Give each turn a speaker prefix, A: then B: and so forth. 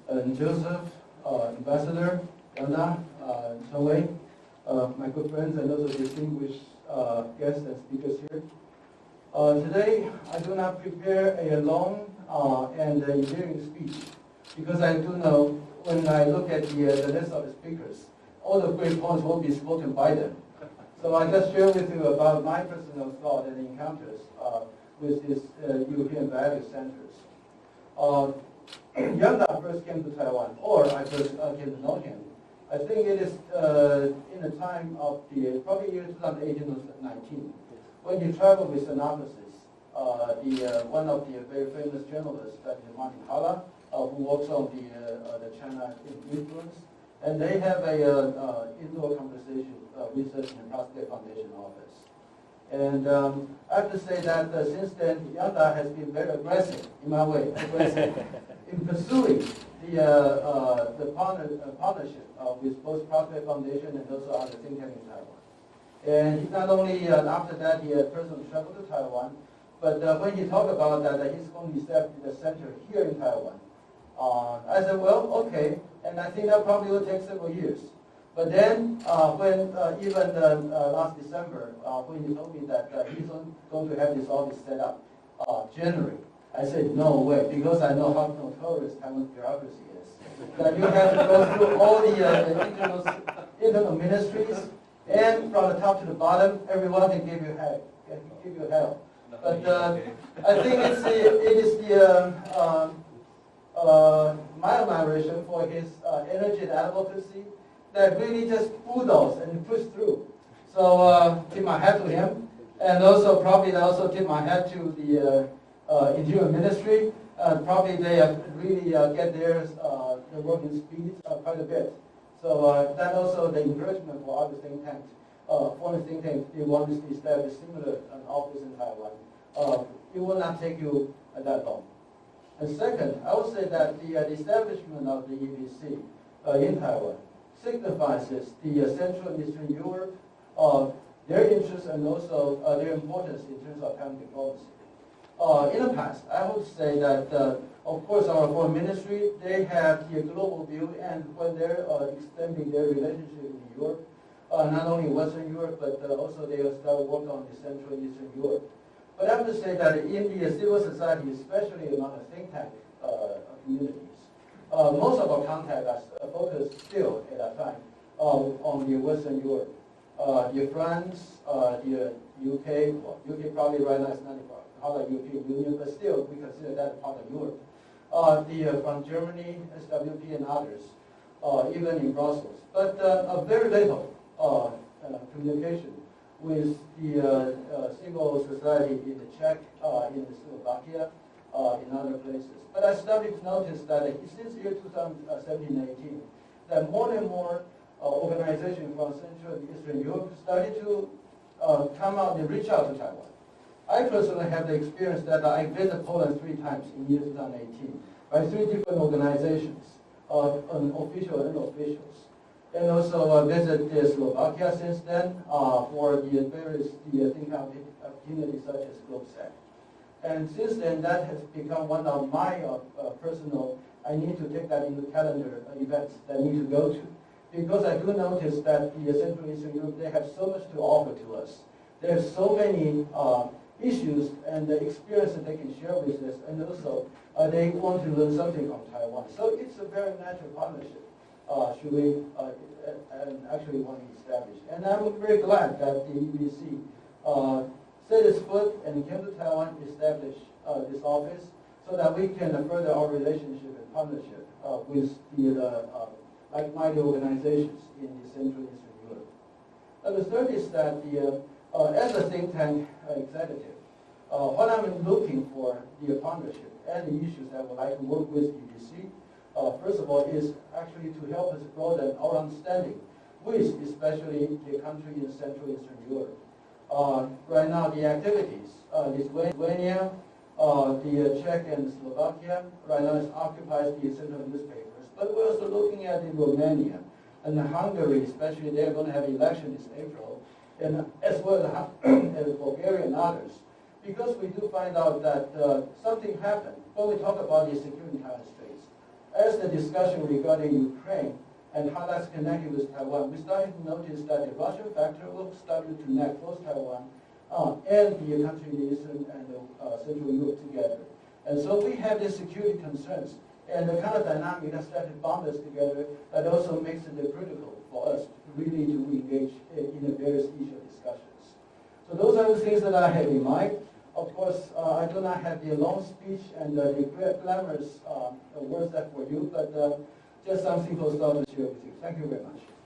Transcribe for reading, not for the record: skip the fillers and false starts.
A: Joseph, Ambassador, Yana, Chen, my good friends, and also distinguished guests and speakers here. Today, I do not prepare a long and endearing speech because I do know when I look at the list of the speakers, all the great points will be spoken by them. So I just share with you about my personal thought and encounters with these European value centers. Yanda first came to Taiwan, or I first came to know him. I think it is in the time of the probably year 2018 or 2019, when he traveled with Synopsis, one of the very famous journalists, that is Martin Hala, who works on the China influence, and they have a indoor conversation research and Prospect Foundation office. And I have to say that since then, Yanda has been very aggressive, in my way, in pursuing the partnership with both Prospect Foundation and also other think tanks in Taiwan. And he not only, after that, he personally traveled to Taiwan, but when he talked about that, he's going to establish the center here in Taiwan. I said, well, okay, and I think that probably will take several years. But then, when even last December, when he told me that he's going to have this office set up January, I said, no way, because I know how notorious Taiwan's bureaucracy is. That you have to go through all the internal ministries, and from the top to the bottom, everyone can give you help. But I think it is my admiration for his energy and advocacy that really just bulldoze and push through. So tip my hat to him, and also probably also tip my hat to the Interior Ministry. Probably they have really get their working speed quite a bit. So that also the encouragement for other think tanks, foreign think tanks, they want to establish similar office in Taiwan. It will not take you that long. And second, I would say that the establishment of the EBC in Taiwan signifies the Central and Eastern Europe, their interests and also their importance in terms of Taiwan diplomacy. In the past, I would say that, of course, our foreign ministry, they have the global view, and when they're extending their relationship in Europe, not only Western Europe, but also they will start working on the Central and Eastern Europe. But I have to say that in the civil society, especially among the think tank communities, most of our contacts are focused still at that time on the Western Europe. The France, the UK, well, UK probably right now is not part of the European Union, but still we consider that part of Europe. From Germany, SWP, and others, even in Brussels. But very little communication with the civil society in the Czech, in the Slovakia, in other places. But I started to notice that since year 2017-18, that more and more organizations from Central and Eastern Europe started to come out and reach out to Taiwan. I personally have the experience that I visited Poland 3 times in year 2018 by 3 different organizations, official and officials. And also visited Slovakia since then for the various think opportunities such as GlobeSec. And since then, that has become one of my personal, I need to take that into calendar events that I need to go to. Because I do notice that the Central Eastern Europe, they have so much to offer to us. There's so many issues and the experience that they can share with us, and also they want to learn something from Taiwan. So it's a very natural partnership. Should we actually want to establish? And I'm very glad that the EBC set its foot and came to Taiwan, establish this office, so that we can further our relationship and partnership with the like-minded organizations in the Central and Eastern Europe. And the third is that as a think tank executive, what I'm looking for the partnership and the issues that I would like to work with EBC, first of all, is actually to help us broaden our understanding with especially the country in Central and Eastern Europe. Right now, the activities, Lithuania, the Czech and Slovakia, right now it occupies the central newspapers. But we're also looking at in Romania and Hungary, especially they're going to have elections this April, and as well as Bulgaria and others. Because we do find out that something happened when we talk about the security in United States. as the discussion regarding Ukraine and how that's connected with Taiwan, we started to notice that the Russian factor will start to connect both Taiwan and the country in Eastern and Central Europe together. And so we have the security concerns and the kind of dynamic that started to bond us together that also makes it critical for us really to engage in the various issue discussions. So those are the things that I have in mind. Of course, I do not have the long speech and the glamorous words that for you, but just something for start to share with you. Thank you very much.